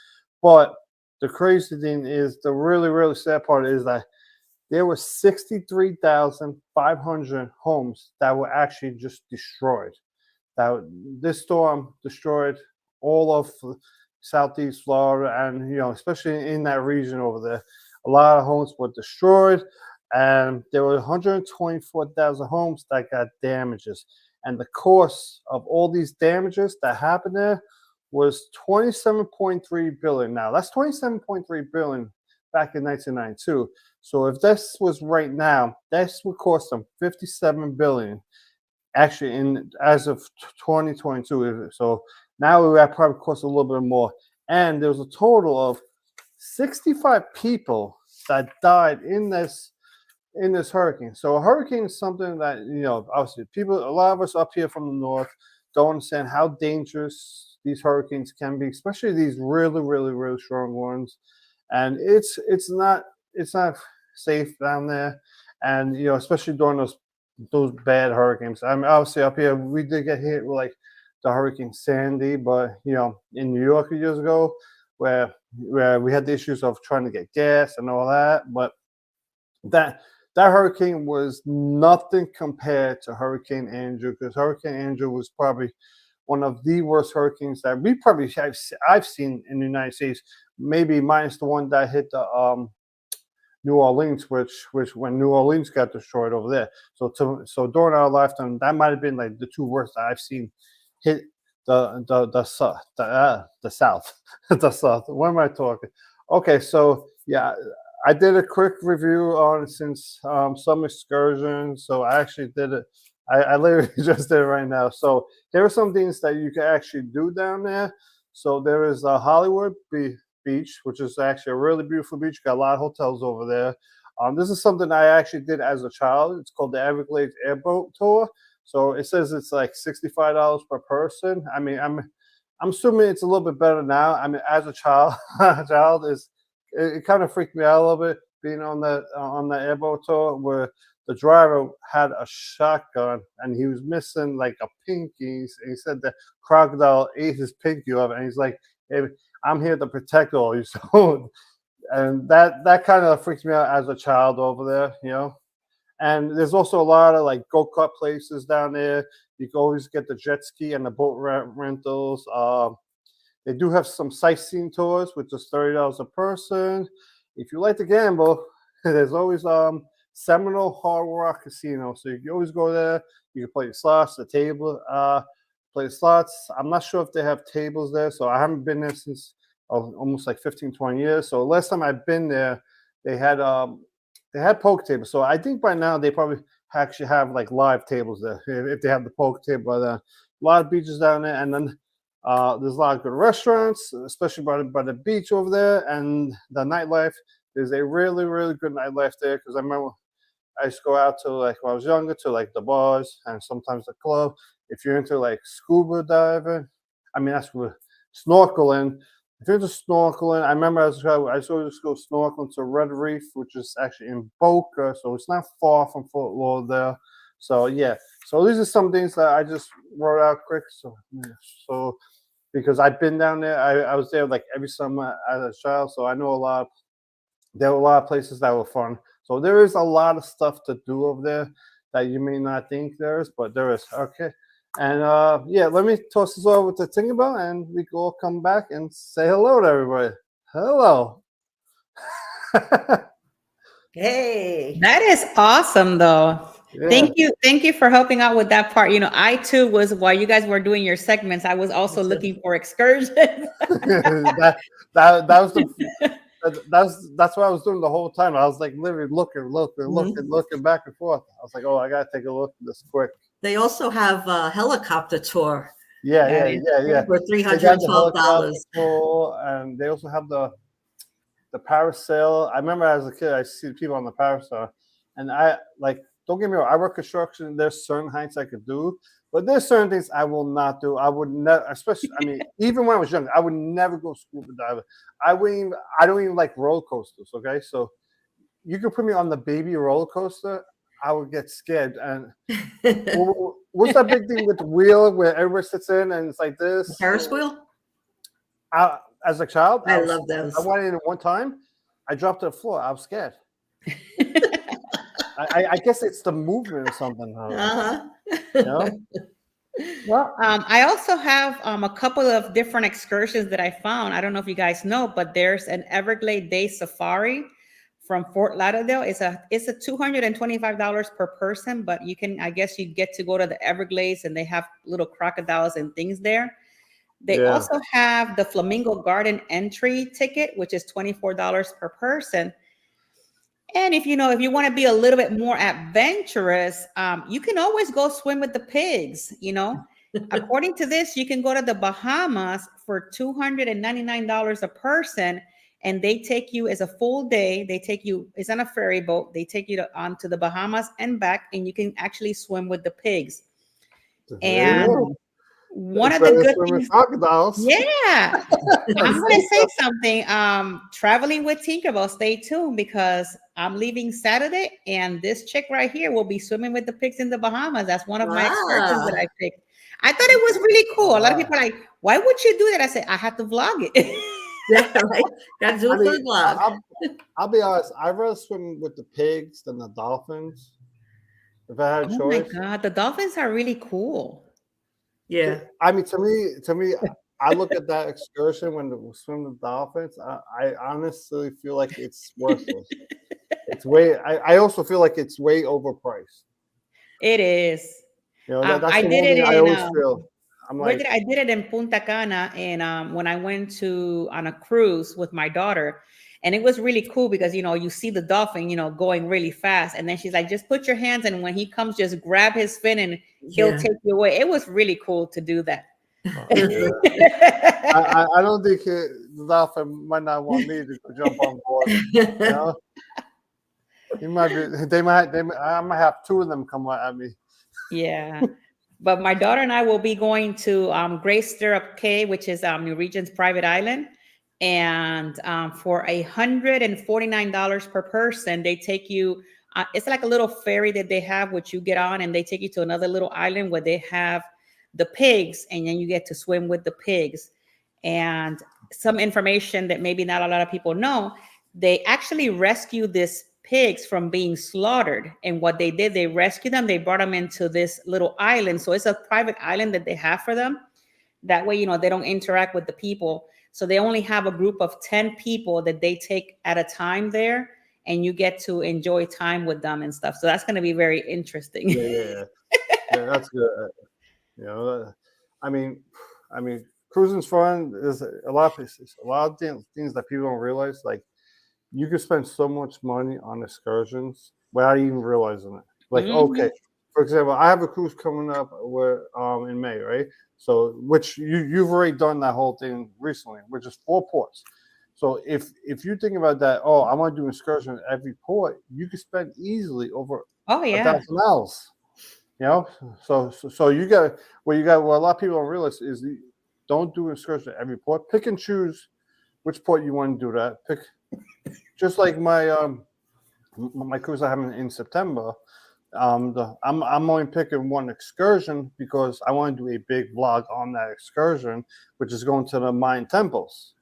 But the crazy thing is, the really sad part is that there were 63,500 homes that were actually just destroyed. That this storm destroyed all of Southeast Florida, and especially in that region over there, a lot of homes were destroyed, and there were 124,000 homes that got damages. And the cost of all these damages that happened there was $27.3 billion. Now that's $27.3 billion back in 1992. So if this was right now, this would cost them 57 billion. Actually, in as of 2022. So now it would probably cost a little bit more. And there was a total of 65 people that died in this hurricane. So a hurricane is something that, obviously people, a lot of us up here from the north don't understand how dangerous these hurricanes can be, especially these really, really, really strong ones. And it's not safe down there. And especially during those bad hurricanes. I mean, obviously up here we did get hit with like the Hurricane Sandy, but in New York years ago, where we had the issues of trying to get gas and all that, but that hurricane was nothing compared to Hurricane Andrew, because Hurricane Andrew was probably one of the worst hurricanes that I've seen in the United States, maybe minus the one that hit the New Orleans, which when New Orleans got destroyed over there. So during our lifetime, that might have been like the two worst that I've seen hit the South, the South. What am I talking? Okay, so yeah, I did a quick review on some excursions. So I actually did it. I literally just did it right now. So there are some things that you can actually do down there. So there is a Hollywood Beach, which is actually a really beautiful beach. Got a lot of hotels over there. This is something I actually did as a child. It's called the Everglades Airboat Tour. So it says it's like $65 per person. I mean, I'm assuming it's a little bit better now. I mean, as a child, it kind of freaked me out a little bit being on the airboat tour where the driver had a shotgun and he was missing like a pinky. He said the crocodile ate his pinky off, and he's like, "Hey, I'm here to protect all you." So, and that kind of freaked me out as a child over there. And there's also a lot of like go-kart places down there. You can always get the jet ski and the boat rentals. They do have some sightseeing tours, which is $30 a person. If you like to gamble, there's always Seminole Hard Rock Casino. So you can always go there. You can play the slots, the table, play the slots. I'm not sure if they have tables there, so I haven't been there since almost like 15, 20 years. So last time I've been there, they had poker tables. So I think by now they probably actually have like live tables there if they have the poker table by there. A lot of beaches down there, and then there's a lot of good restaurants, especially by the beach over there, and the nightlife. There's a really, really good nightlife there, because I remember I used to go out to, like, when I was younger, to like the bars and sometimes the club. If you're into like scuba diving, that's snorkeling. If you're into snorkeling, I remember as a child, I used to go snorkeling to Red Reef, which is actually in Boca, so it's not far from Fort Lauderdale. So yeah, so these are some things that I just wrote out quick. So because I've been down there, I was there like every summer as a child, so I know there were a lot of places that were fun. So there is a lot of stuff to do over there that you may not think there is, but there is. Okay. And yeah, let me toss this over to Tinkerbell, and we can all come back and say hello to everybody. Hello. Hey. That is awesome, though. Yeah. Thank you for helping out with that part. I too was, while you guys were doing your segments, I was also looking for excursions. that was that's what I was doing the whole time. I was like literally looking back and forth. I was like, oh, I gotta take a look at this quick. They also have a helicopter tour. Yeah. For $312. And they also have the parasail. I remember as a kid, I see people on the parasail, and don't get me wrong, I work construction. There's certain heights I could do, but there's certain things I will not do. I would never, especially, even when I was young, I would never go scuba diving. I don't even like roller coasters. Okay, so you could put me on the baby roller coaster, I would get scared. And what's that big thing with the wheel where everybody sits in and it's like this? The Ferris wheel? As a child, I love those. I went in one time, I dropped to the floor. I was scared. I guess it's the movement or something. Well, I also have a couple of different excursions that I found. I don't know if you guys know, but there's an Everglade Day Safari from Fort Lauderdale. It's a $225 per person, but I guess you get to go to the Everglades, and they have little crocodiles and things there. They also have the Flamingo Garden entry ticket, which is $24 per person. And if you want to be a little bit more adventurous, you can always go swim with the pigs. According to this, you can go to the Bahamas for $299 a person, and they take you as a full day. They take you, it's on a ferry boat. They take you onto the Bahamas and back, and you can actually swim with the pigs. And one of the good things, yeah, I'm going to say something. Traveling with Tinkerbell, stay tuned, because I'm leaving Saturday, and this chick right here will be swimming with the pigs in the Bahamas. That's one of my excursions that I picked. I thought it was really cool. A lot of people are like, "Why would you do that?" I said, "I have to vlog it." Yeah, right. Got to do it for the vlog. I'll be honest. I'd rather swim with the pigs than the dolphins. If I had a choice. Oh my God, the dolphins are really cool. Yeah. I mean, to me, I look at that excursion when we swim with dolphins. I honestly feel like it's worthless. It's way. I also feel like it's way overpriced. It is. That's I the did one it thing I always feel. I did it in Punta Cana, and when I went on a cruise with my daughter, and it was really cool because you see the dolphin going really fast, and then she's like, just put your hands, and when he comes, just grab his fin and he'll take you away. It was really cool to do that. I don't think the dolphin might not want me to jump on board. He might be. I might have two of them come at me. Yeah. But my daughter and I will be going to Great Stirrup Cay, which is New Regent's private island. And for $149 per person, they take you, it's like a little ferry that they have, which you get on, and they take you to another little island where they have the pigs, and then you get to swim with the pigs. And some information that maybe not a lot of people know, they actually rescue this pigs from being slaughtered. And what they did, they rescued them, they brought them into this little island. So it's a private island that they have for them. That way, they don't interact with the people. So they only have a group of 10 people that they take at a time there, and you get to enjoy time with them and stuff. So that's going to be very interesting. Yeah, that's good. I mean, cruising's fun. There's a lot of things that people don't realize. Like, you can spend so much money on excursions without even realizing it. Like, okay, for example, I have a cruise coming up in May, right? So, which you've already done that whole thing recently, which is 4 ports. So if you think about that, I want to do an excursion at every port, you could spend easily over $1,000. So you got what a lot of people don't realize is don't do an excursion at every port. Pick and choose which port you want to do that. Pick. Just like my cruise I have in September, I'm only picking one excursion because I want to do a big vlog on that excursion, which is going to the Mayan temples.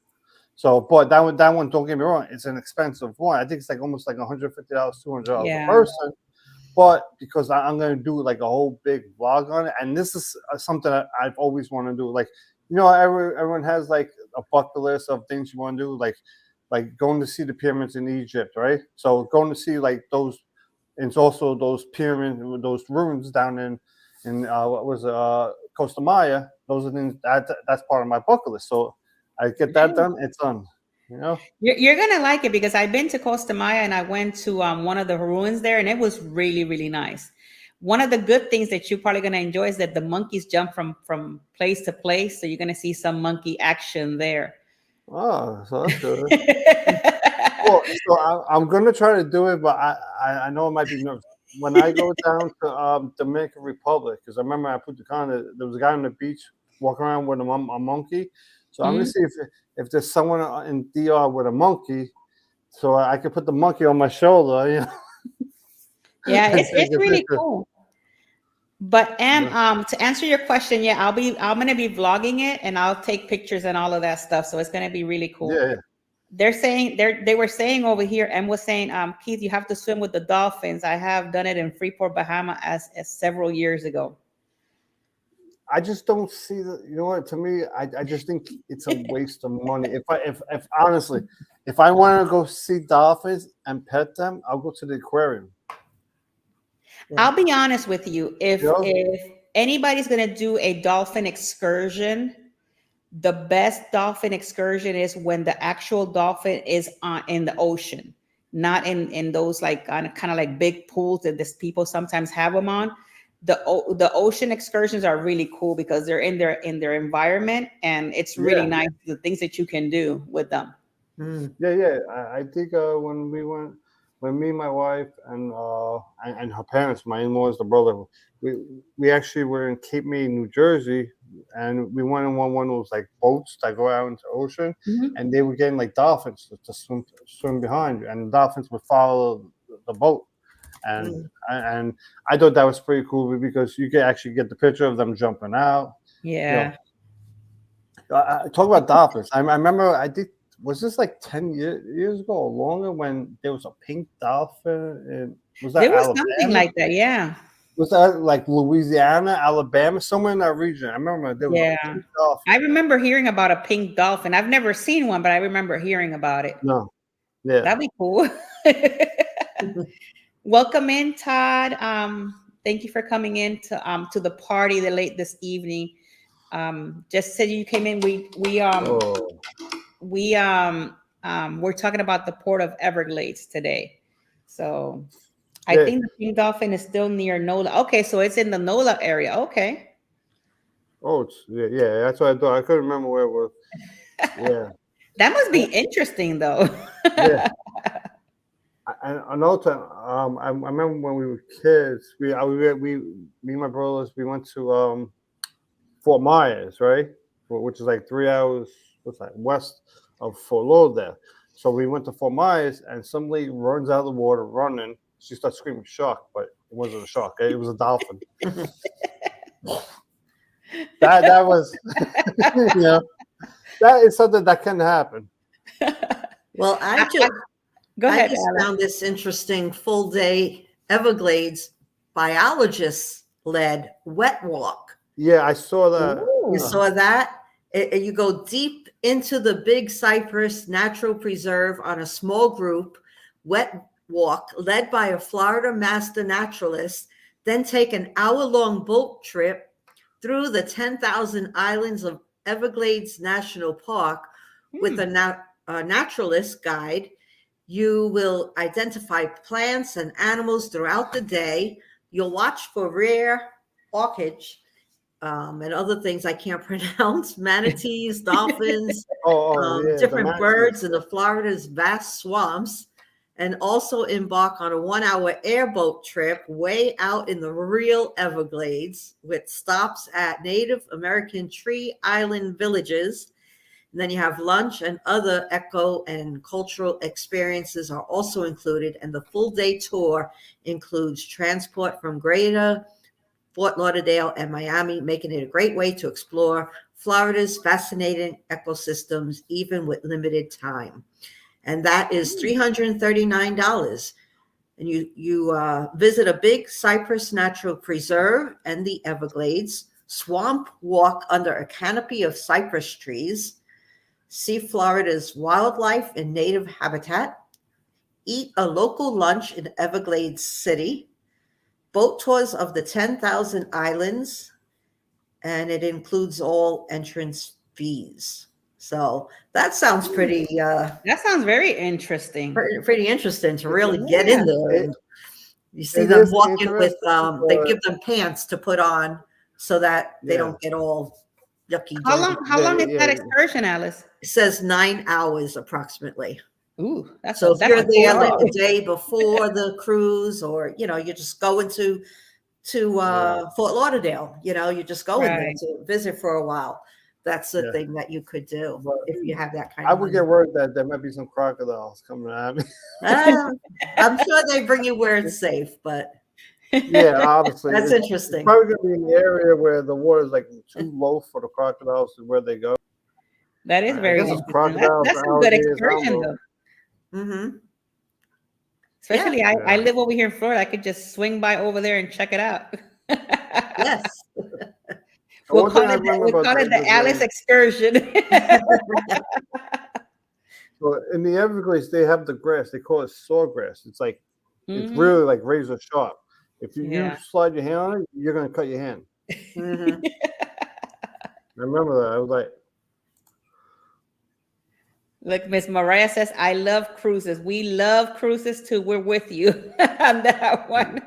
So, but that one, don't get me wrong, it's an expensive one. I think it's like almost like $150, $200 a person. But because I'm going to do like a whole big vlog on it, and this is something that I've always wanted to do. Like, everyone has like a bucket list of things you want to do, like going to see the pyramids in Egypt, right? So going to see like those, and it's also those pyramids, those ruins down in Costa Maya. Those are things that's part of my bucket list. So I get that done, it's done. You're gonna like it, because I've been to Costa Maya, and I went to one of the ruins there, and it was really, really nice. One of the good things that you're probably gonna enjoy is that the monkeys jump from place to place, so you're gonna see some monkey action there. Oh, so that's good. Well, so I'm gonna try to do it, but I know it might be nervous. When I go down to Dominican Republic, because I remember I put the comment, there was a guy on the beach walking around with a monkey. So I'm gonna see if there's someone in DR with a monkey, so I can put the monkey on my shoulder. Yeah, it's really cool. But to answer your question, I'm gonna be vlogging it, and I'll take pictures and all of that stuff. So it's gonna be really cool. Yeah. They were saying over here, and was saying, Keith, you have to swim with the dolphins. I have done it in Freeport, Bahama, as several years ago. I just don't see that. You know what? To me, I just think it's a waste of money. If honestly, if I want to go see dolphins and pet them, I'll go to the aquarium. I'll be honest with you. If anybody's going to do a dolphin excursion, the best dolphin excursion is when the actual dolphin is in the ocean, not in those like kind of like big pools that this people sometimes have them on. The ocean excursions are really cool because they're in their environment, and it's really Yeah. nice the things that you can do with them. Yeah. I think when we went, when me, my wife, and her parents, my in-laws, the brother, we we actually were in Cape May, New Jersey, and we went on one of those like boats that go out into the ocean, Mhm. and they were getting like dolphins to swim behind, and dolphins would follow the boat, and Mm. and I thought that was pretty cool because you could actually get the picture of them jumping out. You know, Yeah. talk about dolphins. I remember I did. Was this like 10 years ago or longer when there was a pink dolphin? Was that There was something Alabama? like that. Yeah. Was that like Louisiana, Alabama, somewhere in that region? I remember there was a Yeah. pink dolphin. I remember hearing about a pink dolphin. I've never seen one, but I remember hearing about it. No, yeah. That'd be cool. Welcome in, Todd. Thank you for coming in to the party the late this evening. Just said you came in. Oh, We're talking about the Port of Everglades today. So I yeah. think the pink dolphin is still near NOLA. Okay, so it's in the NOLA area. Okay. Oh, yeah. That's what I thought. I couldn't remember where it was. Yeah, That must be I- interesting though. yeah. Another time, I remember when we were kids. Me and my brothers, we went to Fort Myers, right? Which is like 3 hours, what's that, west of Fort Lauderdale. So we went to Fort Myers, and some lady runs out of the water running. She starts screaming shark, but it wasn't a shark. It was a dolphin. That was, you know, that is something that can happen. Well, Go I ahead, just Alex. found this interesting full day Everglades biologist led wet walk. Yeah, I saw that. You Ooh. saw that? You go deep into the Big Cypress Natural Preserve on a small group wet walk led by a Florida master naturalist, then take an hour-long boat trip through the 10,000 islands of Everglades National Park with a naturalist guide. You will identify plants and animals throughout the day. You'll watch for rare orchids and other things I can't pronounce, manatees, dolphins, Yeah, the different manatees. birds in the Florida's vast swamps, and also embark on a 1 hour airboat trip way out in the real Everglades with stops at Native American tree island villages. And then you have lunch, and other eco and cultural experiences are also included. And the full day tour includes transport from Greater Fort Lauderdale and Miami, making it a great way to explore Florida's fascinating ecosystems, even with limited time. And that is $339. And you visit a Big Cypress Natural Preserve and the Everglades, swamp walk under a canopy of cypress trees, see Florida's wildlife and native habitat, eat a local lunch in Everglades City, boat tours of the 10,000 islands, and it includes all entrance fees. So that sounds pretty That sounds very interesting. pretty interesting to really get in there. It, And you see it them is walking with interesting, they but give them pants to put on so that they yeah, don't get all yucky How dirty. long? How long is that yeah. excursion, Alice? It says 9 hours approximately. Ooh, So if that's you're a there cool like day. the day before the cruise, or you're just going to Yeah. Fort Lauderdale, you're just going there Right. to visit for a while. That's the Yeah. thing that you could do But if you have that kind I of would money. get worried that there might be some crocodiles coming at me. Ah, I'm sure they bring you where it's safe, but Yeah, obviously. that's It's interesting. probably going to be in the area where the water is like too low for the crocodiles to where they go. That is I very guess it's interesting. crocodiles, That's some good alligators, I don't excursion know. though. Mm-hmm. Yeah. Especially I Yeah. live over here in Florida. I could just swing by over there and check it out. Yes. We'll One thing call I it the, remember we'll about call the it the Alice Everglades, excursion. so in the Everglades, they have the grass. They call it sawgrass. It's like, it's Mhm. really like razor sharp. If you Yeah. slide your hand on it, you're going to cut your hand. Mhm. I remember that. I was like, Look, Miss Mariah says, I love cruises. We love cruises too. We're with you on that one.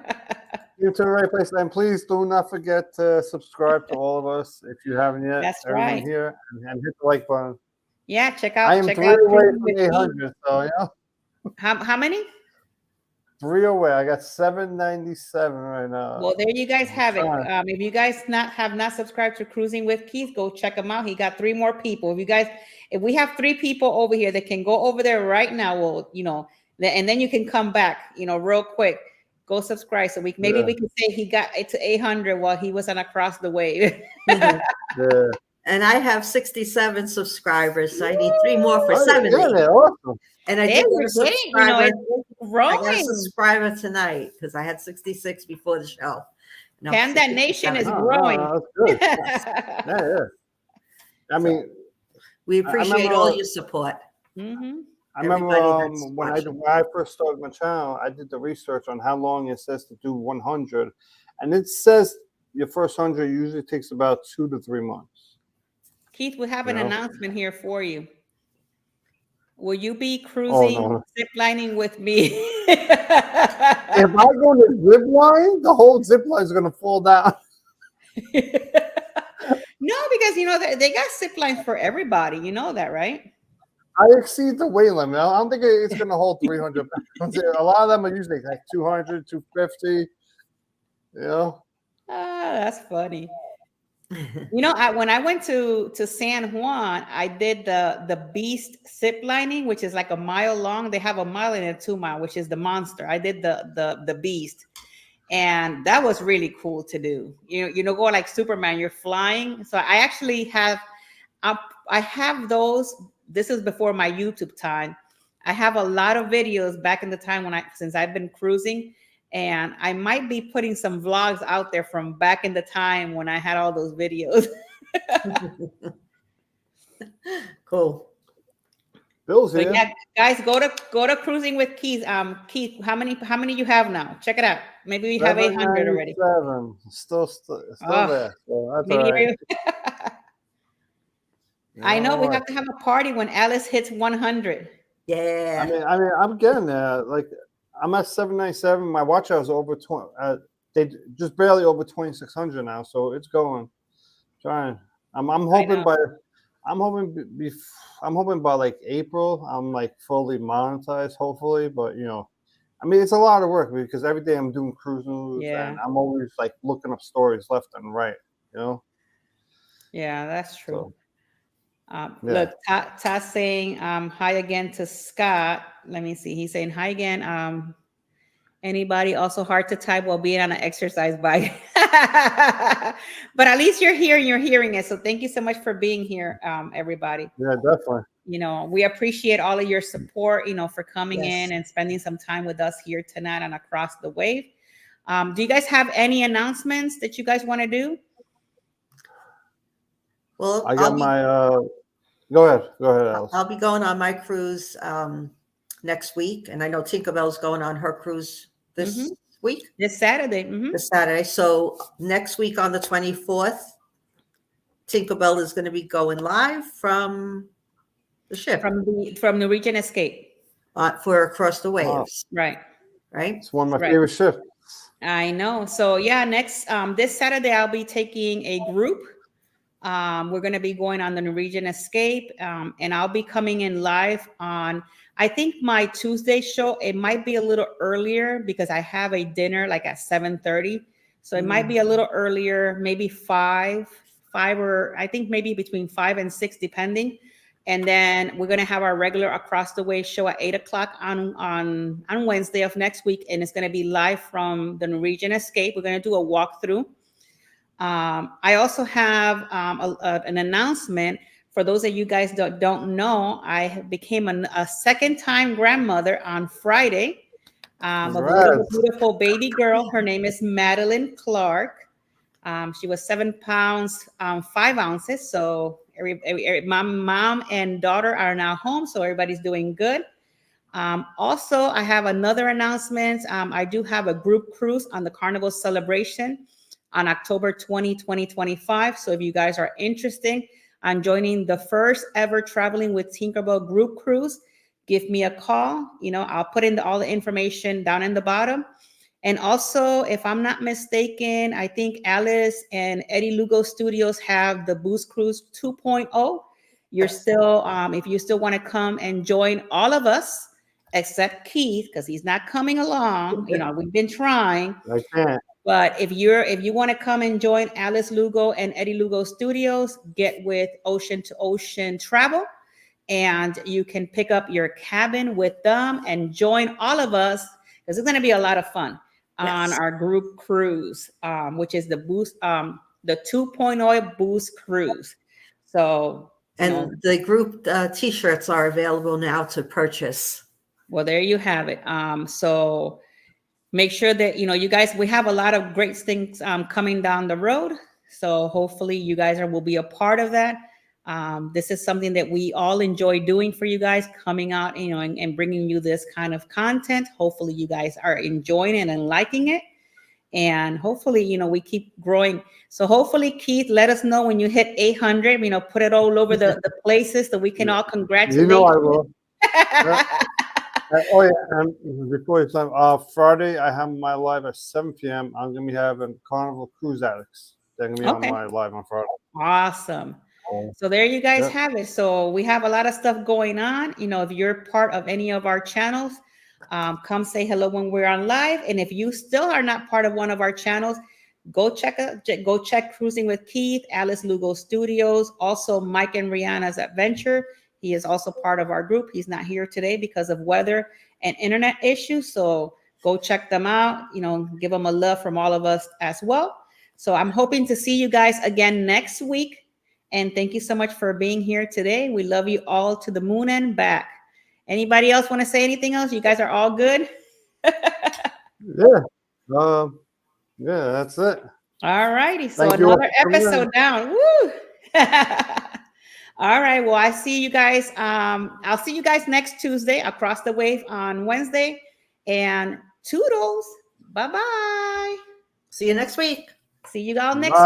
You're to the right place. And please do not forget to subscribe to all of us if you haven't yet. That's Everyone right. here, and hit the like button. Yeah, check I out am 3 away Cruising from with Keith. 800. So, How many? 3 away. I got 797 right now. Well, there you guys have it. Trying. If you guys have not subscribed to Cruising with Keith, go check him out. He got 3 more people. If we have 3 people over here that can go over there right now, well, and then you can come back, real quick. Go subscribe so we can say he got it to 800 while he was on across the way. Mhm. Yeah. And I have 67 subscribers, so I need 3 more for Oh, 70. yeah, they're awesome. And I Hey, did get we're a getting, subscriber. it's I got a growing. subscriber tonight because I had 66 before the show. Now Panda Nation is 67. growing. That's good. Yeah. I mean, We appreciate remember- all your support. Mhm. I remember Everybody that's when watching. I first started my channel, I did the research on how long it says to do 100, and it says your first 100 usually takes about 2 to 3 months. Keith, we have an Yeah. announcement here for you. Will you be cruising, no. ziplining with me? If I go to zip line, the whole zip line is gonna fall down. No, because they got zip lines for everybody. You know that, right? I exceed the weight limit. I don't think it's gonna hold 300 pounds. A lot of them are usually like 200, 250. That's funny. When I went to San Juan, I did the Beast zip lining, which is like a mile long. They have a mile and a 2 mile, which is the monster. I did the Beast, and that was really cool to do. Go like Superman, you're flying. So I actually have, I have those. This is before my YouTube time. I have a lot of videos back in the time since I've been cruising. And I might be putting some vlogs out there from back in the time when I had all those videos. Cool. Bill's But here. yeah, guys, go to Cruising with Keith. Keith, how many you have now? Check it out. Maybe we have 800 already. 797. Still Oh, there. So that's Maybe all right. I know we have to have a party when Alice hits 100. Yeah. I mean, I'm getting there. Like, I'm at 797. My watch hour is over 20. They just barely over 2,600 now, so it's going. Trying. I'm hoping by like April, I'm like fully monetized. Hopefully, but I mean, it's a lot of work because every day I'm doing cruise news, Yeah. and I'm always like looking up stories left and right. Yeah, that's true. So, Look, Taz saying hi again to Scott. Let me see. He's saying hi again. Anybody also hard to type while being on an exercise bike. But at least you're here and you're hearing it. So thank you so much for being here, everybody. yeah, definitely. We appreciate all of your support, for coming Yes. in and spending some time with us here tonight on Across the Wave. Do you guys have any announcements that you guys want to do? Well, I got my. Go ahead, Alice. I'll be going on my cruise next week, and I know Tinkerbell's going on her cruise this week. This Saturday. This Saturday. So next week on the 24th, Tinkerbell is going to be going live from the ship From Norwegian Escape. For Across the Waves. Right. Right. It's one of my favorite ships. I know. So yeah, next this Saturday I'll be taking a group. We're going to be going on the Norwegian Escape, and I'll be coming in live on, I think my Tuesday show. It might be a little earlier because I have a dinner like at 7:30. So it might be a little earlier, maybe 5 or I think maybe between 5 and 6, depending. And then we're going to have our regular Across the Way show at 8 o'clock on Wednesday of next week. And it's going to be live from the Norwegian Escape. We're going to do a walkthrough. I also have an announcement for those of you guys that don't know. I became a second-time grandmother on Friday of a beautiful baby girl. Her name is Madeline Clark. She was 7 pounds 5 ounces. So my mom and daughter are now home, so everybody's doing good. Also, I have another announcement. I do have a group cruise on the Carnival Celebration on October 20, 2025. So if you guys are interested, on joining the first ever Traveling with Tinkerbell group cruise, give me a call. I'll put in all the information down in the bottom. And also, if I'm not mistaken, I think Alice and Eddie Lugo Studios have the Boost Cruise 2.0. You're still, if you still want to come and join all of us, except Keith, because he's not coming along. We've been trying. I can't. But if you want to come and join Alice Lugo and Eddie Lugo Studios, get with Ocean to Ocean Travel, and you can pick up your cabin with them and join all of us, because it's going to be a lot of fun on our group cruise, which is the Boost, the 2.0 Boost Cruise. So, and the group T-shirts are available now to purchase. Well, there you have it. So make sure that, you guys, we have a lot of great things coming down the road. So hopefully you guys will be a part of that. This is something that we all enjoy doing for you guys, coming out, and bringing you this kind of content. Hopefully you guys are enjoying it and liking it. And hopefully, we keep growing. So hopefully, Keith, let us know when you hit 800, put it all over the places so we can all congratulate I will. Oh yeah, and before it's time, Friday I have my live at 7 p.m. I'm gonna be having Carnival Cruise Addicts. They're gonna be on my live on Friday. Awesome. So there you guys have it. So we have a lot of stuff going on. If you're part of any of our channels, come say hello when we're on live. And if you still are not part of one of our channels, go check Cruising with Keith, Alice Lugo Studios, also Mike and Rihanna's Adventure. He is also part of our group. He's not here today because of weather and internet issues. So go check them out, give them a love from all of us as well. So I'm hoping to see you guys again next week. And thank you so much for being here today. We love you all to the moon and back. Anybody else want to say anything else? You guys are all good? Yeah. Yeah, that's it. All righty. So another episode down. Woo! All right. Well, I see you guys. I'll see you guys next Tuesday across the wave on Wednesday. And toodles. Bye-bye. See you next week. See you all next week.